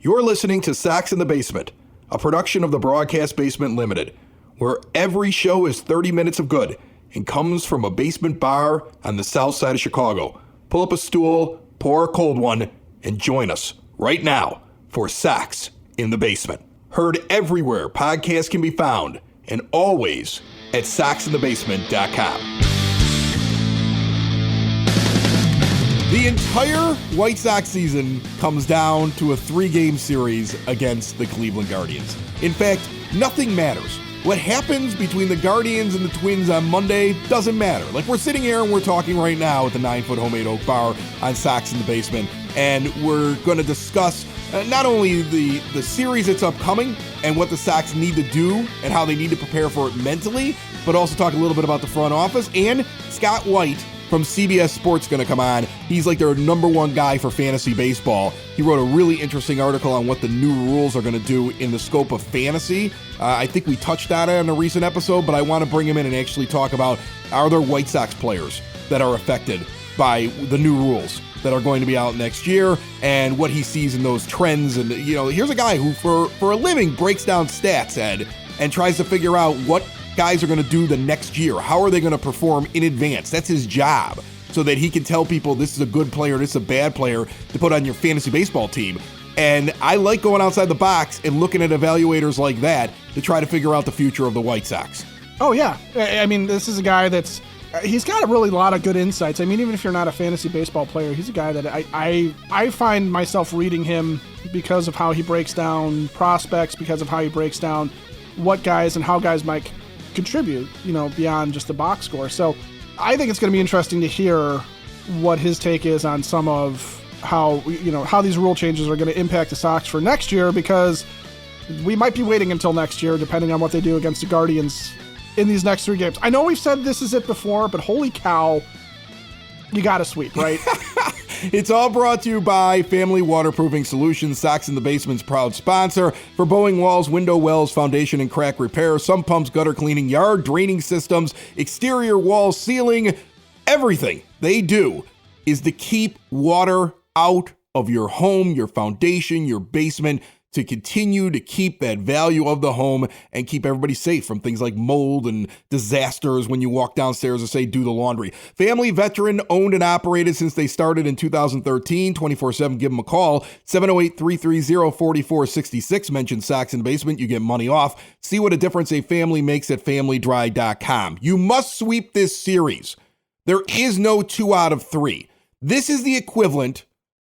You're listening to Sox in the Basement, a production of the Broadcast Basement Limited, where every show is 30 minutes of good and comes from a basement bar on the south side of Chicago. Pull up a stool, pour a cold one, and join us right now for Sox in the Basement. Heard everywhere podcasts can be found, and always at soxinthebasement.com. The entire White Sox season comes down to a 3-game series against the Cleveland Guardians. In fact, nothing matters. What happens between the Guardians and the Twins on Monday doesn't matter. Like, we're sitting here and we're talking right now at the 9-foot homemade oak bar on Sox in the Basement, and we're going to discuss not only the series that's upcoming and what the Sox need to do and how they need to prepare for it mentally, but also talk a little bit about the front office. And Scott White from CBS Sports going to come on. He's like their number one guy for fantasy baseball. He wrote a really interesting article on what the new rules are going to do in the scope of fantasy. I think we touched on it in a recent episode, but I want to bring him in and actually talk about, are there White Sox players that are affected by the new rules that are going to be out next year, and what he sees in those trends. And, you know, here's a guy who for a living breaks down stats, Ed, and tries to figure out what guys are going to do the next year. How are they going to perform in advance? That's his job, so that he can tell people this is a good player, this is a bad player to put on your fantasy baseball team. And I like going outside the box and looking at evaluators like that to try to figure out the future of the White Sox. Oh, yeah. I mean, this is a guy he's got a really lot of good insights. I mean, even if you're not a fantasy baseball player, he's a guy that I find myself reading him because of how he breaks down prospects, because of how he breaks down what guys and how guys might contribute, you know, beyond just the box score. So I think it's going to be interesting to hear what his take is on some of how these rule changes are going to impact the Sox for next year, because we might be waiting until next year, depending on what they do against the Guardians in these next 3 games. I know we've said this is it before, but holy cow, you got to sweep, right? It's all brought to you by Family Waterproofing Solutions, Sox in the Basement's proud sponsor. For bowing walls, window wells, foundation and crack repair, sump pumps, gutter cleaning, yard draining systems, exterior wall sealing, everything they do is to keep water out of your home, your foundation, your basement, to continue to keep that value of the home and keep everybody safe from things like mold and disasters when you walk downstairs or say do the laundry. Family veteran owned and operated since they started in 2013, 24/7. Give them a call, 708-330-4466. Mention Sox in the Basement, you get money off. See what a difference a family makes at familydry.com. You must sweep this series. There is no 2 out of 3. This is the equivalent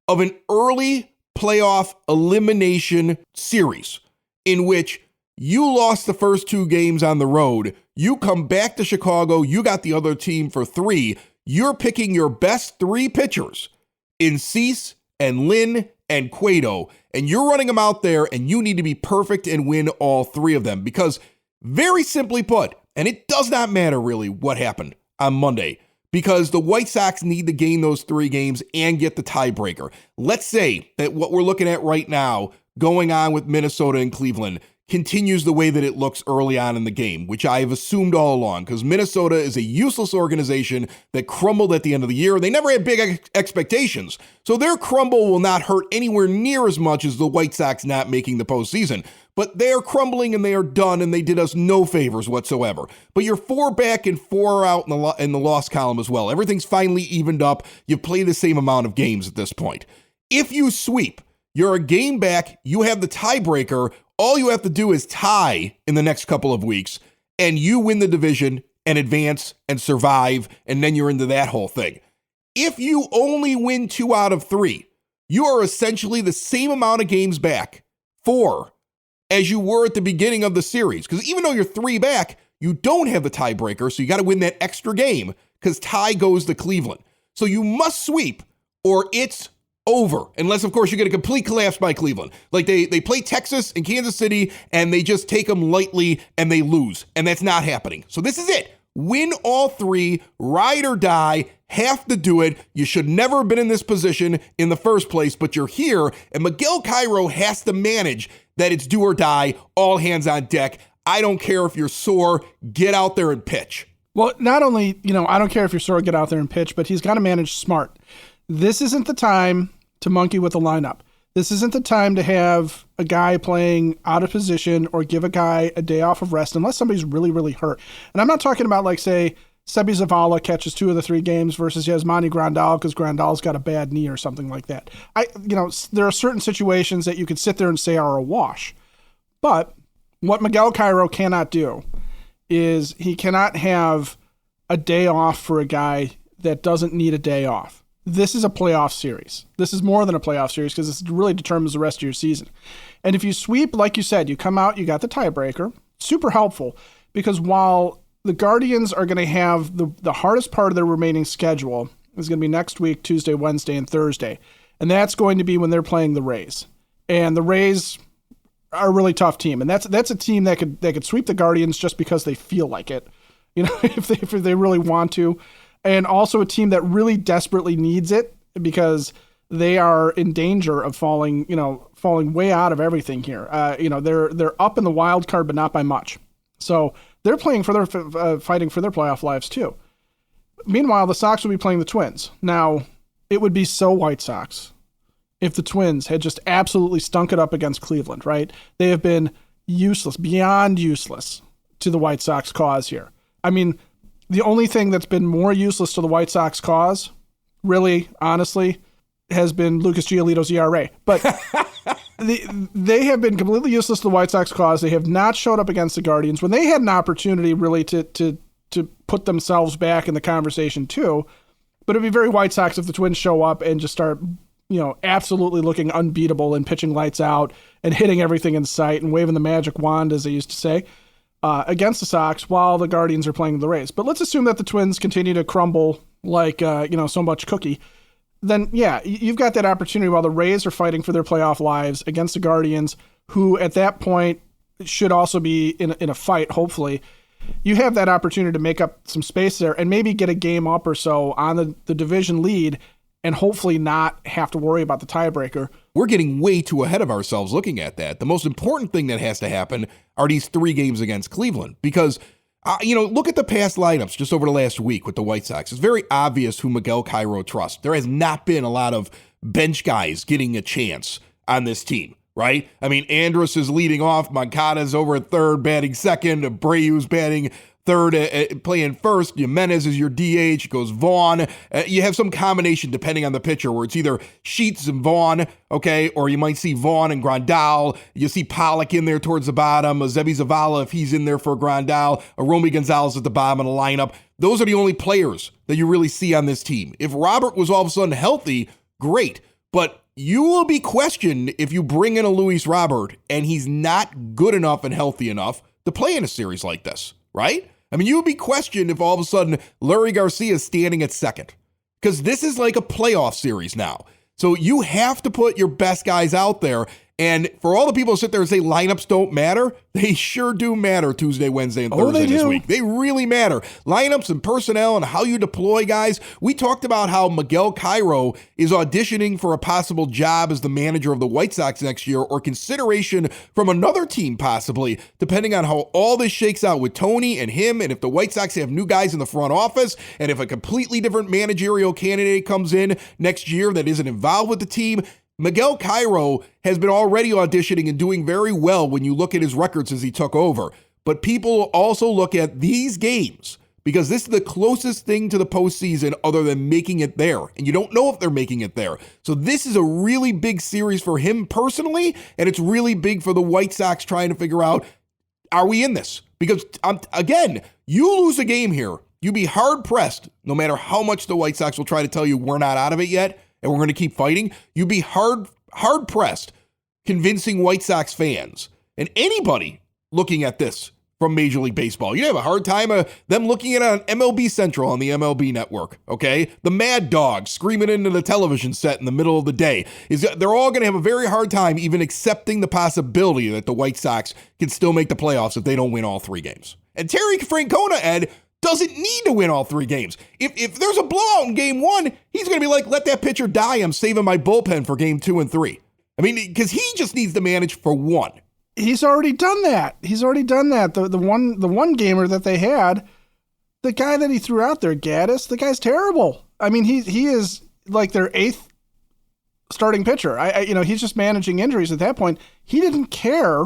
of an early playoff elimination series in which you lost the first 2 games on the road. You come back to Chicago. You got the other team for 3. You're picking your best 3 pitchers in Cease and Lynn and Cueto, and you're running them out there, and you need to be perfect and win all 3 of them, because very simply put, and it does not matter really what happened on Monday, because the White Sox need to gain those 3 games and get the tiebreaker. Let's say that what we're looking at right now going on with Minnesota and Cleveland continues the way that it looks early on in the game, which I have assumed all along, because Minnesota is a useless organization that crumbled at the end of the year. They never had big expectations, so their crumble will not hurt anywhere near as much as the White Sox not making the postseason. But they are crumbling and they are done, and they did us no favors whatsoever. But you're 4 back and 4 out in the loss column as well. Everything's finally evened up. You play the same amount of games at this point. If you sweep, you're a game back, you have the tiebreaker. All you have to do is tie in the next couple of weeks, and you win the division and advance and survive, and then you're into that whole thing. If you only win 2 out of 3, you are essentially the same amount of games back, 4, as you were at the beginning of the series. Because even though you're 3 back, you don't have the tiebreaker, so you got to win that extra game, because tie goes to Cleveland. So you must sweep, or it's over, unless, of course, you get a complete collapse by Cleveland. Like they play Texas and Kansas City, and they just take them lightly, and they lose, and that's not happening. So this is it. Win all 3, ride or die, have to do it. You should never have been in this position in the first place, but you're here, and Miguel Cairo has to manage that it's do or die, all hands on deck. I don't care if you're sore, get out there and pitch. Well, not only, I don't care if you're sore, get out there and pitch, but he's got to manage smart. This isn't the time to monkey with the lineup. This isn't the time to have a guy playing out of position or give a guy a day off of rest unless somebody's really, really hurt. And I'm not talking about, like, say, Sebi Zavala catches 2 of the 3 games versus Yasmani Grandal because Grandal's got a bad knee or something like that. There are certain situations that you could sit there and say are a wash. But what Miguel Cairo cannot do is he cannot have a day off for a guy that doesn't need a day off. This is a playoff series. This is more than a playoff series because this really determines the rest of your season. And if you sweep, like you said, you come out, you got the tiebreaker. Super helpful because while the Guardians are going to have the hardest part of their remaining schedule is going to be next week, Tuesday, Wednesday, and Thursday. And that's going to be when they're playing the Rays. And the Rays are a really tough team. And that's a team that could sweep the Guardians just because they feel like it, if they really want to. And also a team that really desperately needs it because they are in danger of falling way out of everything here. They're up in the wild card, but not by much. So they're playing for their fighting for their playoff lives too. Meanwhile, the Sox will be playing the Twins. Now, it would be so White Sox if the Twins had just absolutely stunk it up against Cleveland, right? They have been useless, beyond useless to the White Sox cause here. I mean, the only thing that's been more useless to the White Sox cause, really, honestly, has been Lucas Giolito's ERA. But they have been completely useless to the White Sox cause. They have not showed up against the Guardians when they had an opportunity really to put themselves back in the conversation too. But it'd be very White Sox if the Twins show up and just start, absolutely looking unbeatable and pitching lights out and hitting everything in sight and waving the magic wand, as they used to say, against the Sox while the Guardians are playing the Rays. But let's assume that the Twins continue to crumble like, so much cookie. Then, yeah, you've got that opportunity while the Rays are fighting for their playoff lives against the Guardians, who at that point should also be in a fight, hopefully. You have that opportunity to make up some space there and maybe get a game up or so on the division lead and hopefully not have to worry about the tiebreaker. We're getting way too ahead of ourselves looking at that. The most important thing that has to happen are these 3 games against Cleveland because, look at the past lineups just over the last week with the White Sox. It's very obvious who Miguel Cairo trusts. There has not been a lot of bench guys getting a chance on this team, right? I mean, Andrus is leading off. Moncada's over at third, batting second. Abreu's batting third, playing first. Jimenez is your DH. Goes Vaughn. You have some combination depending on the pitcher where it's either Sheets and Vaughn, okay, or you might see Vaughn and Grandal. You see Pollock in there towards the bottom. Sebi Zavala if he's in there for Grandal. Romy Gonzalez at the bottom of the lineup. Those are the only players that you really see on this team. If Robert was all of a sudden healthy, great. But you will be questioned if you bring in a Luis Robert and he's not good enough and healthy enough to play in a series like this, right? I mean, you would be questioned if all of a sudden Larry Garcia is standing at second because this is like a playoff series now. So you have to put your best guys out there. And for all the people who sit there and say lineups don't matter, they sure do matter Tuesday, Wednesday, and Thursday this week. They really matter. Lineups and personnel and how you deploy guys. We talked about how Miguel Cairo is auditioning for a possible job as the manager of the White Sox next year or consideration from another team possibly, depending on how all this shakes out with Tony and him and if the White Sox have new guys in the front office and if a completely different managerial candidate comes in next year that isn't involved with the team. Miguel Cairo has been already auditioning and doing very well when you look at his record since he took over. But people also look at these games because this is the closest thing to the postseason other than making it there. And you don't know if they're making it there. So this is a really big series for him personally, and it's really big for the White Sox trying to figure out, are we in this? Because, again, you lose a game here, you'd be hard-pressed, no matter how much the White Sox will try to tell you we're not out of it yet, and we're going to keep fighting, you'd be hard-pressed convincing White Sox fans and anybody looking at this from Major League Baseball. You'd have a hard time them looking at it on MLB Central on the MLB network, okay? The Mad Dog screaming into the television set in the middle of the day. They're all going to have a very hard time even accepting the possibility that the White Sox can still make the playoffs if they don't win all 3 games. And Terry Francona, Ed, doesn't need to win all 3 games. If there's a blowout in game 1, he's going to be like, let that pitcher die. I'm saving my bullpen for game 2 and 3. I mean, because he just needs to manage for 1. He's already done that. The one gamer that they had, the guy that he threw out there, Gaddis, the guy's terrible. I mean, he is like their 8th starting pitcher. He's just managing injuries at that point. He didn't care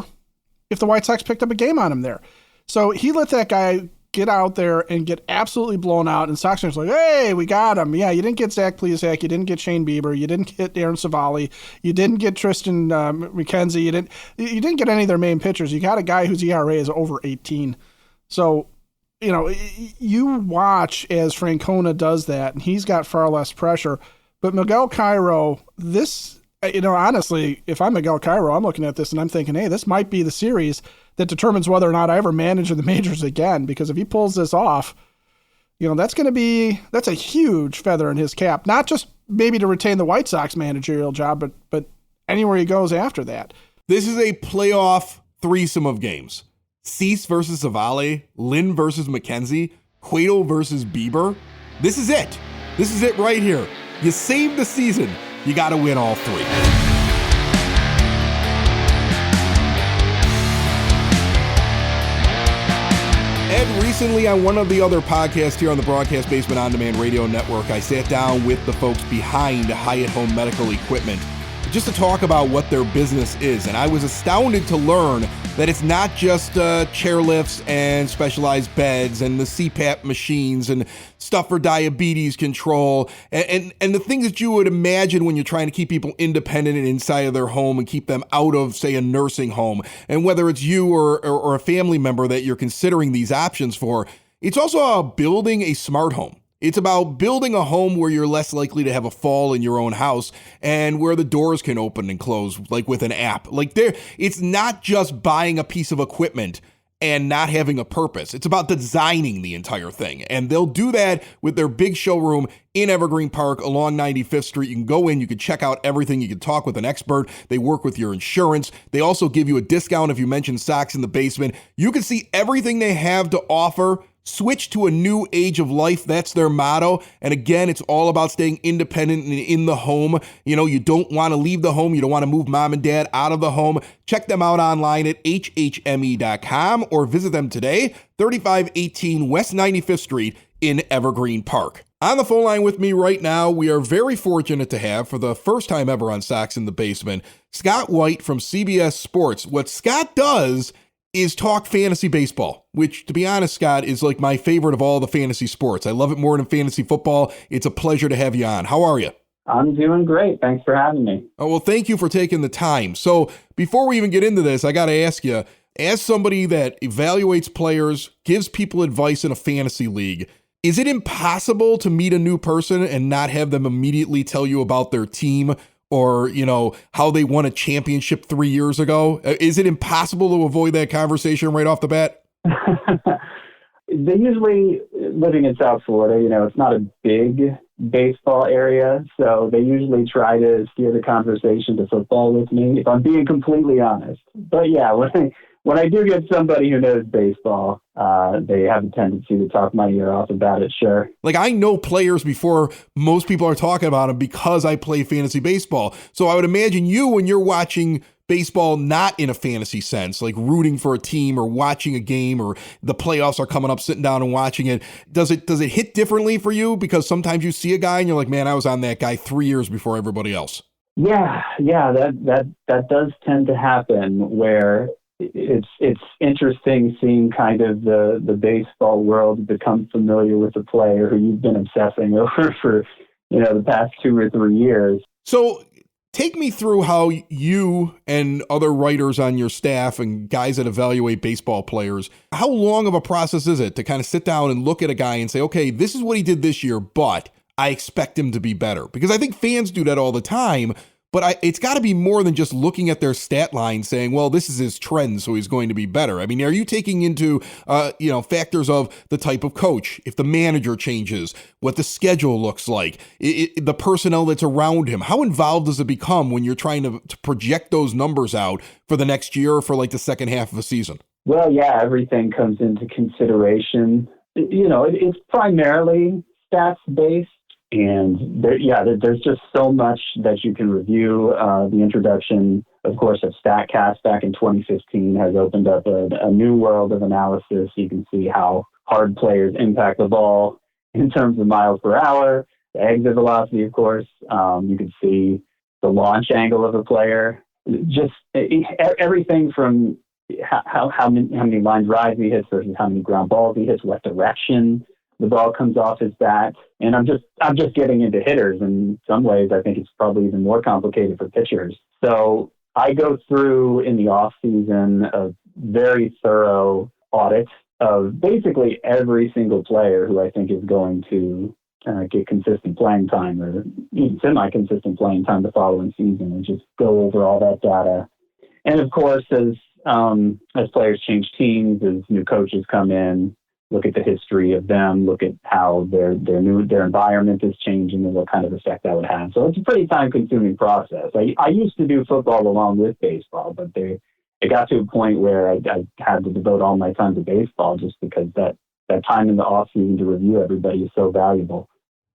if the White Sox picked up a game on him there. So he let that guy get out there and get absolutely blown out. And Sox fans were like, hey, we got him. Yeah, you didn't get Zach Plesac. You didn't get Shane Bieber. You didn't get Aaron Savali. You didn't get Tristan McKenzie. You didn't get any of their main pitchers. You got a guy whose ERA is over 18. So, you watch as Francona does that, and he's got far less pressure. But Miguel Cairo, honestly, if I'm Miguel Cairo, I'm looking at this and I'm thinking, hey, this might be the series that determines whether or not I ever manage in the majors again. Because if he pulls this off, that's a huge feather in his cap. Not just maybe to retain the White Sox managerial job, but anywhere he goes after that. This is a playoff threesome of games. Cease versus Savali, Lynn versus McKenzie, Cueto versus Bieber. This is it. This is it right here. You save the season. You got to win all three. And recently on one of the other podcasts here on the Broadcast Basement On Demand Radio Network, I sat down with the folks behind Hyatt Home Medical Equipment just to talk about what their business is. And I was astounded to learn that it's not just chairlifts and specialized beds and the CPAP machines and stuff for diabetes control and the things that you would imagine when you're trying to keep people independent and inside of their home and keep them out of, say, a nursing home. And whether it's you or a family member that you're considering these options for, it's also about building a smart home. It's about building a home where you're less likely to have a fall in your own house and where the doors can open and close, like with an app. It's not just buying a piece of equipment and not having a purpose. It's about designing the entire thing. And they'll do that with their big showroom in Evergreen Park along 95th Street. You can go in, you can check out everything. You can talk with an expert. They work with your insurance. They also give you a discount if you mention Sox in the Basement. You can see everything they have to offer. Switch to a new age of life. That's their motto. And again, it's all about staying independent and in the home. You don't want to leave the home. You don't want to move mom and dad out of the home. Check them out online at hhme.com or visit them today, 3518 West 95th Street in Evergreen Park. On the phone line with me right now, we are very fortunate to have, for the first time ever on Sox in the Basement, Scott White from CBS Sports. What Scott does is talk fantasy baseball, which, to be honest, Scott, is like my favorite of all the fantasy sports. I love it more than fantasy football. It's a pleasure to have you on. How are you? I'm doing great. Thanks for having me. Oh, well, thank you for taking the time. So before we even get into this, I got to ask you, as somebody that evaluates players, gives people advice in a fantasy league, is it impossible to meet a new person and not have them immediately tell you about their team or, how they won a championship 3 years ago? Is it impossible to avoid that conversation right off the bat? They usually, living in South Florida, it's not a big baseball area, so they usually try to steer the conversation to football with me, if I'm being completely honest. But yeah, when I do get somebody who knows baseball, they have a tendency to talk my ear off about it, sure. Like, I know players before most people are talking about them because I play fantasy baseball. So I would imagine you, when you're watching baseball not in a fantasy sense, like rooting for a team or watching a game or the playoffs are coming up, sitting down and watching it, does it hit differently for you? Because sometimes you see a guy and you're like, man, I was on that guy 3 years before everybody else. Yeah, that does tend to happen, where it's interesting seeing kind of the baseball world become familiar with a player who you've been obsessing over for, the past 2 or 3 years. So take me through how you and other writers on your staff and guys that evaluate baseball players, how long of a process is it to kind of sit down and look at a guy and say, okay, this is what he did this year, but I expect him to be better? Because I think fans do that all the time. But it's got to be more than just looking at their stat line saying, well, this is his trend, so he's going to be better. I mean, are you taking into, factors of the type of coach, if the manager changes, what the schedule looks like, the personnel that's around him? How involved does it become when you're trying to project those numbers out for the next year or for like the second half of a season? Well, yeah, everything comes into consideration. It's primarily stats-based. And there's just so much that you can review. The introduction, of course, of StatCast back in 2015 has opened up a new world of analysis. You can see how hard players impact the ball in terms of miles per hour, the exit velocity, of course. You can see the launch angle of a player, just everything from how many line drives he hits versus how many ground balls he hits, what direction the ball comes off his bat. And I'm just getting into hitters. In some ways, I think it's probably even more complicated for pitchers. So I go through in the off season a very thorough audit of basically every single player who I think is going to get consistent playing time or even semi-consistent playing time the following season, and just go over all that data. And of course, as players change teams, as new coaches come in, look at the history of them, look at how their environment is changing and what kind of effect that would have. So it's a pretty time-consuming process. I used to do football along with baseball, but it got to a point where I had to devote all my time to baseball just because that time in the offseason to review everybody is so valuable.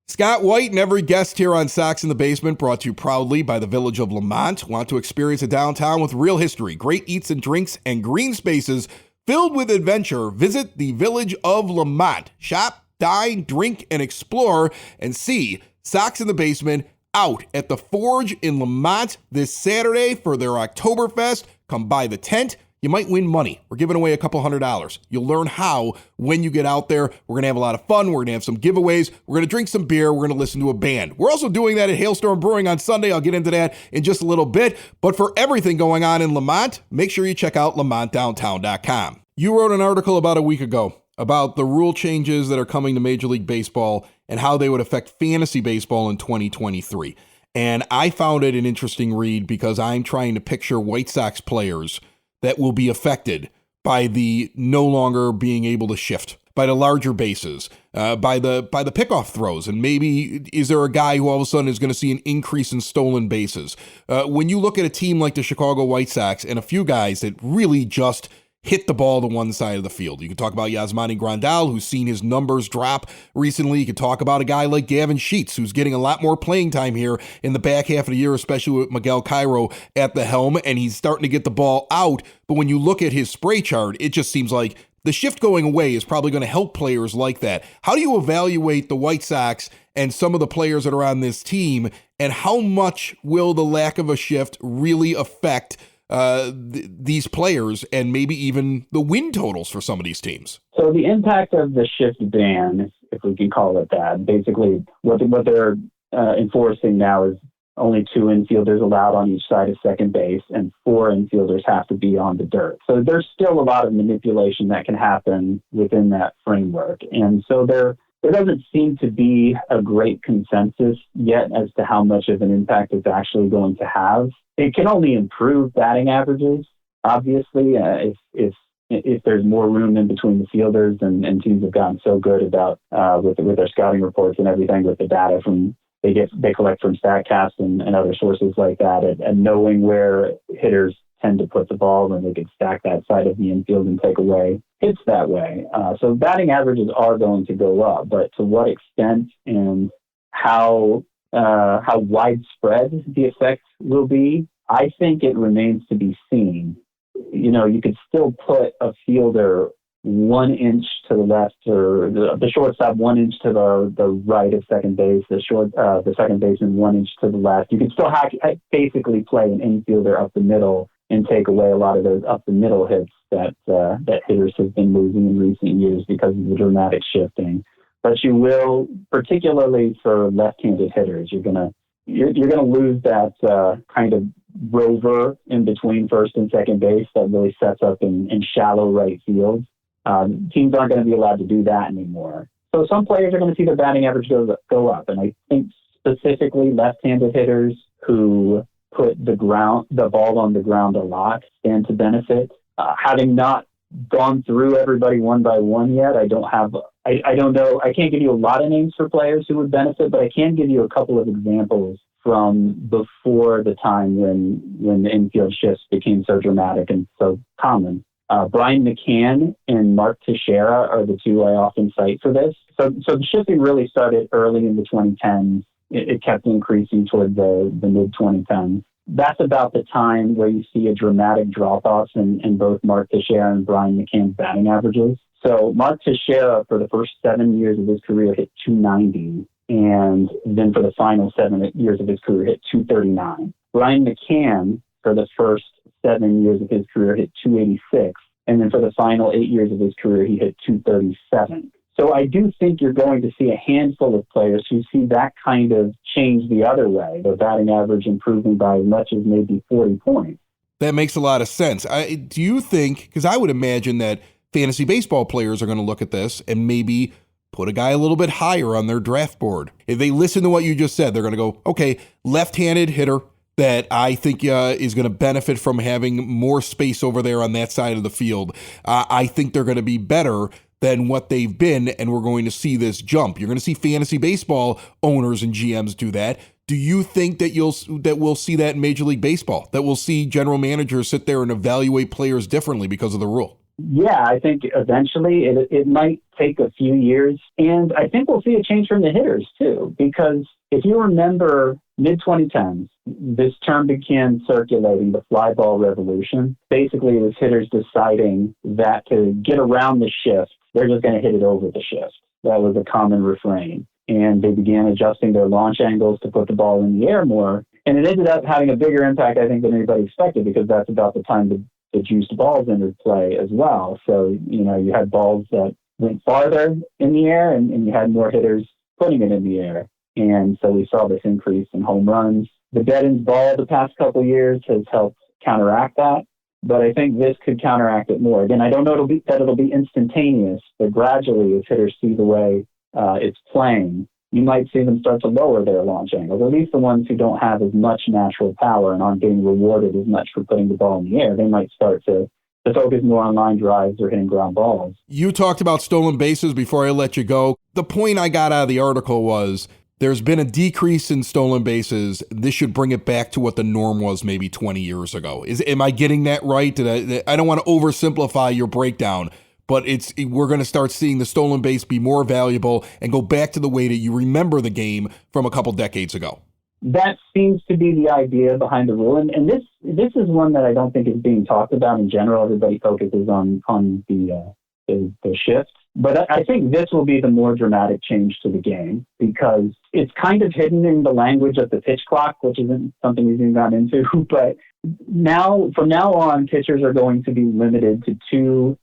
Scott White and every guest here on Sox in the Basement, brought to you proudly by the Village of Lamont. Want to experience a downtown with real history, great eats and drinks, and green spaces filled with adventure? Visit the Village of Lamont. Shop, dine, drink, and explore, and see Sox in the Basement out at the Forge in Lamont this Saturday for their Oktoberfest. Come by the tent. You might win money. We're giving away a couple $100. You'll learn how when you get out there. We're going to have a lot of fun. We're going to have some giveaways. We're going to drink some beer. We're going to listen to a band. We're also doing that at Hailstorm Brewing on Sunday. I'll get into that in just a little bit. But for everything going on in Lamont, make sure you check out lamontdowntown.com. You wrote an article about a week ago about the rule changes that are coming to Major League Baseball and how they would affect fantasy baseball in 2023. And I found it an interesting read because I'm trying to picture White Sox players that will be affected by the no longer being able to shift, by the larger bases, by the pickoff throws. And maybe is there a guy who all of a sudden is going to see an increase in stolen bases? When you look at a team like the Chicago White Sox and a few guys that really just hit the ball to one side of the field. You can talk about Yasmani Grandal, who's seen his numbers drop recently. You can talk about a guy like Gavin Sheets, who's getting a lot more playing time here in the back half of the year, especially with Miguel Cairo at the helm, and he's starting to get the ball out. But when you look at his spray chart, it just seems like the shift going away is probably going to help players like that. How do you evaluate the White Sox and some of the players that are on this team, and how much will the lack of a shift really affect these players and maybe even the win totals for some of these teams? So the impact of the shift ban, if we can call it that, basically what they're enforcing now is only 2 infielders allowed on each side of second base, and 4 infielders have to be on the dirt. So there's still a lot of manipulation that can happen within that framework. And so there doesn't seem to be a great consensus yet as to how much of an impact it's actually going to have. It can only improve batting averages, obviously, if there's more room in between the fielders, and teams have gotten so good about with their scouting reports and everything, with the data they collect from StatCast and other sources like that, and knowing where hitters tend to put the ball, when they can stack that side of the infield and take away hits that way. So batting averages are going to go up, but to what extent and how widespread the effect will be, I think it remains to be seen. You know, you could still put a fielder 1 inch to the left, or the shortstop 1 inch to the right of second base, the second baseman 1 inch to the left. You could still basically play an infielder up the middle and take away a lot of those up the middle hits that hitters have been losing in recent years because of the dramatic shifting. But you will, particularly for left-handed hitters, you're gonna lose that kind of rover in between first and second base that really sets up in shallow right field. Teams aren't going to be allowed to do that anymore. So some players are going to see their batting average go up, and I think specifically left-handed hitters who put the ball on the ground a lot stand to benefit. Having not gone through everybody one by one yet, I don't know. I can't give you a lot of names for players who would benefit, but I can give you a couple of examples from before the time when the infield shifts became so dramatic and so common. Brian McCann and Mark Teixeira are the 2 I often cite for this. So the shifting really started early in the 2010s. It kept increasing toward the mid-2010s. That's about the time where you see a dramatic drop-off in both Mark Teixeira and Brian McCann's batting averages. So Mark Teixeira, for the first 7 years of his career, hit .290. and then for the final 7 years of his career hit 239. Brian McCann, for the first 7 years of his career, hit 286. And then for the final 8 years of his career, he hit 237. So I do think you're going to see a handful of players who see that kind of change the other way, their batting average improving by as much as maybe 40 points. That makes a lot of sense. Do you think, because I would imagine that fantasy baseball players are going to look at this and maybe put a guy a little bit higher on their draft board. If they listen to what you just said, they're going to go, okay, left-handed hitter that I think is going to benefit from having more space over there on that side of the field. I think they're going to be better than what they've been, and we're going to see this jump. You're going to see fantasy baseball owners and GMs do that. Do you think that we'll see that in Major League Baseball, that we'll see general managers sit there and evaluate players differently because of the rule? Yeah, I think eventually it might take a few years. And I think we'll see a change from the hitters, too, because if you remember mid-2010s, this term began circulating, the fly ball revolution. Basically, it was hitters deciding that to get around the shift, they're just going to hit it over the shift. That was a common refrain. And they began adjusting their launch angles to put the ball in the air more. And it ended up having a bigger impact, I think, than anybody expected, because that's about the time the juiced balls entered play as well. So, you had balls that went farther in the air and you had more hitters putting it in the air. And so we saw this increase in home runs. The dead-ends ball the past couple of years has helped counteract that. But I think this could counteract it more. Again, I don't know it'll be instantaneous, but gradually as hitters see the way it's playing, you might see them start to lower their launch angles, at least the ones who don't have as much natural power and aren't getting rewarded as much for putting the ball in the air. They might start to focus more on line drives or hitting ground balls. You talked about stolen bases before I let you go. The point I got out of the article was there's been a decrease in stolen bases. This should bring it back to what the norm was maybe 20 years ago. Am I getting that right? I don't want to oversimplify your breakdown, but we're going to start seeing the stolen base be more valuable and go back to the way that you remember the game from a couple decades ago. That seems to be the idea behind the rule. And this is one that I don't think is being talked about in general. Everybody focuses on the shift. But I think this will be the more dramatic change to the game because it's kind of hidden in the language of the pitch clock, which isn't something we've even gotten into. But from now on, pitchers are going to be limited to 2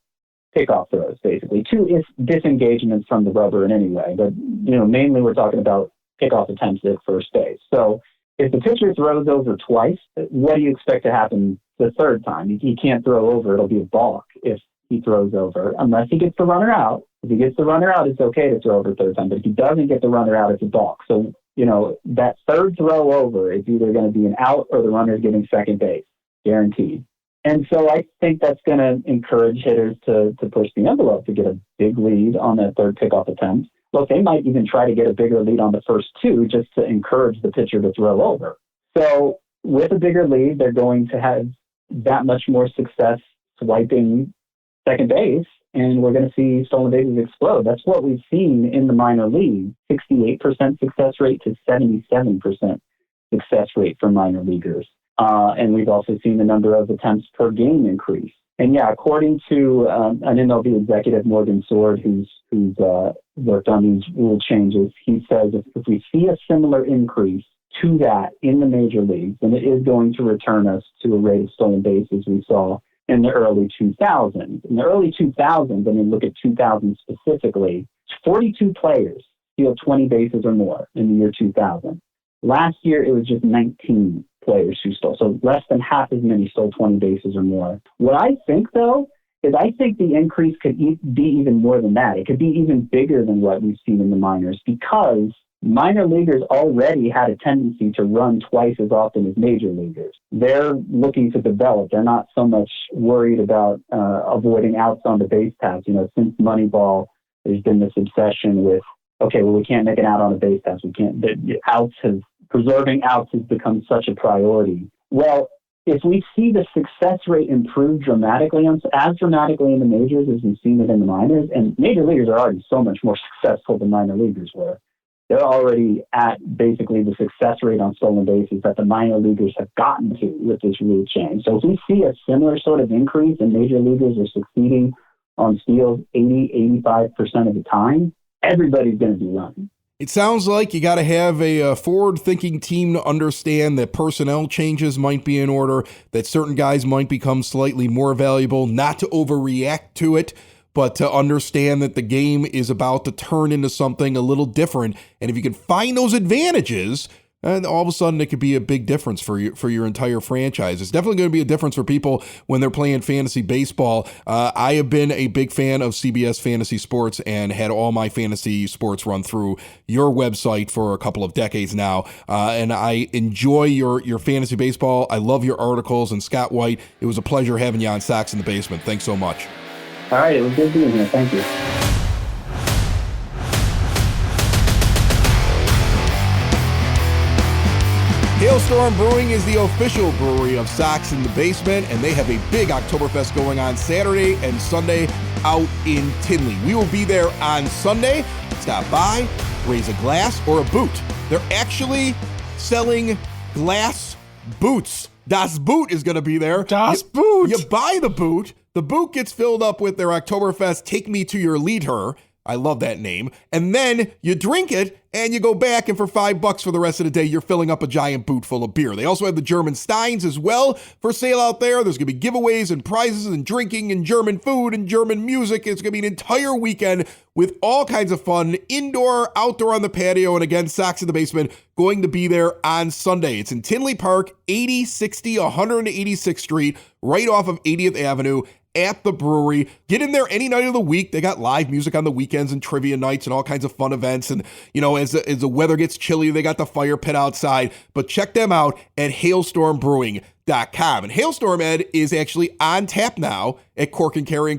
pickoff throws, basically 2 disengagements from the rubber in any way. But, mainly we're talking about pickoff attempts at first base. So if the pitcher throws over twice, what do you expect to happen the third time? He can't throw over. It'll be a balk if he throws over, unless he gets the runner out. If he gets the runner out, it's okay to throw over a third time. But if he doesn't get the runner out, it's a balk. So, that third throw over is either going to be an out or the runner's getting second base, guaranteed. And so I think that's going to encourage hitters to push the envelope to get a big lead on that third pickoff attempt. Look, they might even try to get a bigger lead on the first 2 just to encourage the pitcher to throw over. So with a bigger lead, they're going to have that much more success swiping second base, and we're going to see stolen bases explode. That's what we've seen in the minor league, 68% success rate to 77% success rate for minor leaguers. And we've also seen the number of attempts per game increase. And yeah, according to an MLB executive, Morgan Sword, who's worked on these rule changes, he says if we see a similar increase to that in the major leagues, then it is going to return us to a rate of stolen bases we saw in the early 2000s. In the early 2000s, look at 2000 specifically, 42 players steal 20 bases or more in the year 2000. Last year, it was just 19 players who stole. So less than half as many stole 20 bases or more. What I think, though, is I think the increase could be even more than that. It could be even bigger than what we've seen in the minors because minor leaguers already had a tendency to run twice as often as major leaguers. They're looking to develop. They're not so much worried about avoiding outs on the base paths. Since Moneyball, there's been this obsession with, okay, well, we can't make an out on a base path. Preserving outs has become such a priority. Well, if we see the success rate improve dramatically, as dramatically in the majors as we've seen it in the minors, and major leaguers are already so much more successful than minor leaguers were. They're already at basically the success rate on stolen bases that the minor leaguers have gotten to with this rule change. So if we see a similar sort of increase and major leaguers are succeeding on steals 80, 85% of the time, everybody's going to be running. It sounds like you got to have a forward-thinking team to understand that personnel changes might be in order, that certain guys might become slightly more valuable, not to overreact to it, but to understand that the game is about to turn into something a little different. And if you can find those advantages, and all of a sudden it could be a big difference for your entire franchise. It's definitely going to be a difference for people when they're playing fantasy baseball. I have been a big fan of CBS Fantasy Sports and had all my fantasy sports run through your website for a couple of decades now. And I enjoy your fantasy baseball. I love your articles. And Scott White, it was a pleasure having you on Sox in the Basement. Thanks so much. All right, it was good being here. Thank you. Hailstorm Brewing is the official brewery of Sox in the Basement, and they have a big Oktoberfest going on Saturday and Sunday out in Tinley. We will be there on Sunday. Stop by, raise a glass or a boot. They're actually selling glass boots. Das Boot is going to be there. Das Boot. You buy the boot gets filled up with their Oktoberfest Take Me to Your Lieder. I love that name. And then you drink it and you go back, and for $5 for the rest of the day, you're filling up a giant boot full of beer. They also have the German Steins as well for sale out there. There's going to be giveaways and prizes and drinking and German food and German music. It's going to be an entire weekend with all kinds of fun, indoor, outdoor on the patio. And again, Sox in the Basement going to be there on Sunday. It's in Tinley Park, 8060 186th Street, right off of 80th Avenue. At the brewery. Get in there any night of the week. They got live music on the weekends and trivia nights and all kinds of fun events. And, you know, as the weather gets chilly, they got the fire pit outside. But check them out at hailstormbrewing.com. And Hailstorm, Ed, is actually on tap now at Cork and Carry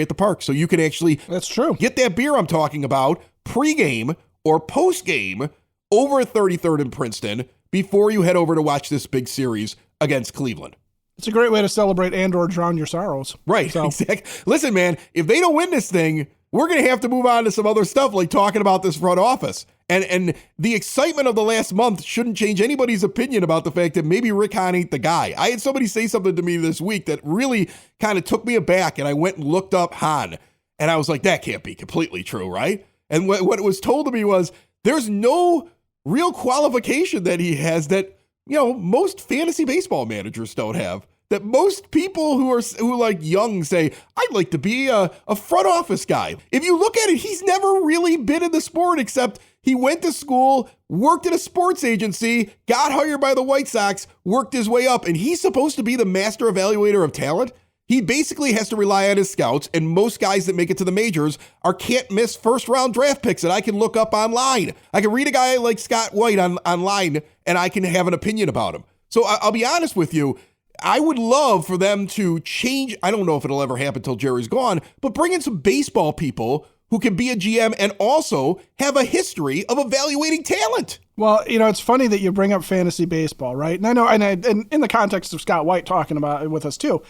at the park. So you can actually That's true. Get that beer I'm talking about pregame or postgame over at 33rd and Princeton before you head over to watch this big series against Cleveland. It's a great way to celebrate and or drown your sorrows. Right, so. Exactly. Listen, man, if they don't win this thing, we're going to have to move on to some other stuff, like talking about this front office. And the excitement of the last month shouldn't change anybody's opinion about the fact that maybe Rick Hahn ain't the guy. I had somebody say something to me this week that really kind of took me aback, and I went and looked up Hahn, and I was like, that can't be completely true, right? And what was told to me was there's no real qualification that he has that, you know, most fantasy baseball managers don't have, that most people who like young say, I'd like to be a front office guy. If you look at it, he's never really been in the sport, except he went to school, worked at a sports agency, got hired by the White Sox, worked his way up, and he's supposed to be the master evaluator of talent. He basically has to rely on his scouts, and most guys that make it to the majors are can't miss first round draft picks that I can look up online. I can read a guy like Scott White online, and I can have an opinion about him. So I'll be honest with you, I would love for them to change. I don't know if it'll ever happen until Jerry's gone, but bring in some baseball people who can be a GM and also have a history of evaluating talent. Well, you know, it's funny that you bring up fantasy baseball, right? And I know, and in the context of Scott White talking about it with us too,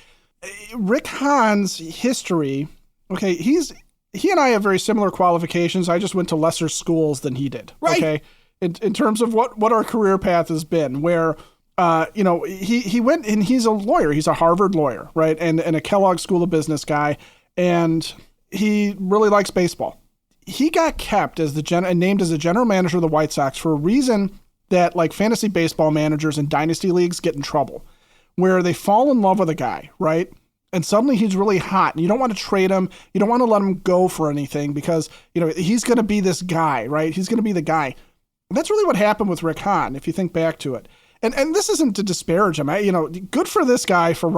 Rick Hahn's history, okay, he and I have very similar qualifications. I just went to lesser schools than he did, right? Okay, in terms of what our career path has been, where you know, he went, and he's a lawyer. He's a Harvard lawyer, right? And a Kellogg School of Business guy, and he really likes baseball. He got kept as and named as the general manager of the White Sox for a reason that, like, fantasy baseball managers in dynasty leagues get in trouble, where they fall in love with a guy, right? And suddenly he's really hot, and you don't want to trade him. You don't want to let him go for anything because, you know, he's going to be this guy, right? He's going to be the guy. And that's really what happened with Rick Hahn, if you think back to it. And this isn't to disparage him. You know, good for this guy for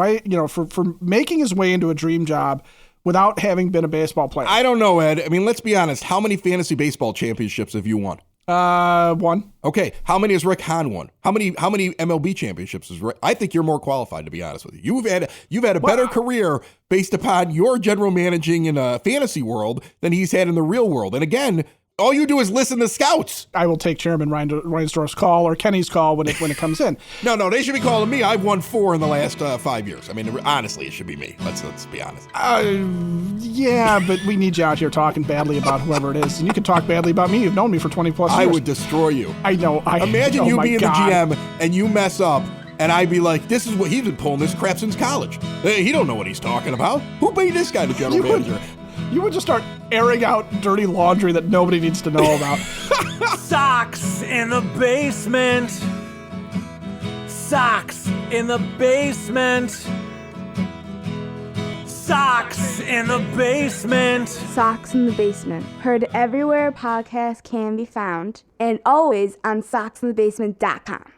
making his way into a dream job without having been a baseball player. I don't know, Ed. I mean, let's be honest. How many fantasy baseball championships have you won? One. Okay. How many has Rick Hahn won? How many MLB championships is Rick? I think you're more qualified, to be honest with you. You've had a better career based upon your general managing in a fantasy world than he's had in the real world. And again, all you do is listen to scouts. I will take Chairman Reinsdorf's call or Kenny's call when it comes in. No, they should be calling me. I've won 4 in the last 5 years. I mean, honestly, it should be me. Let's be honest. Yeah, but we need you out here talking badly about whoever it is. And you can talk badly about me. You've known me for 20 plus years. I would destroy you. I know. Imagine you being God. the GM and you mess up, and I'd be like, this is what he's been pulling this crap since college. Hey, he don't know what he's talking about. Who made this guy the general manager? You would just start airing out dirty laundry that nobody needs to know about. Socks in the basement. Socks in the basement. Socks in the basement. Socks in the Basement. Heard everywhere podcasts can be found, and always on socksinthebasement.com.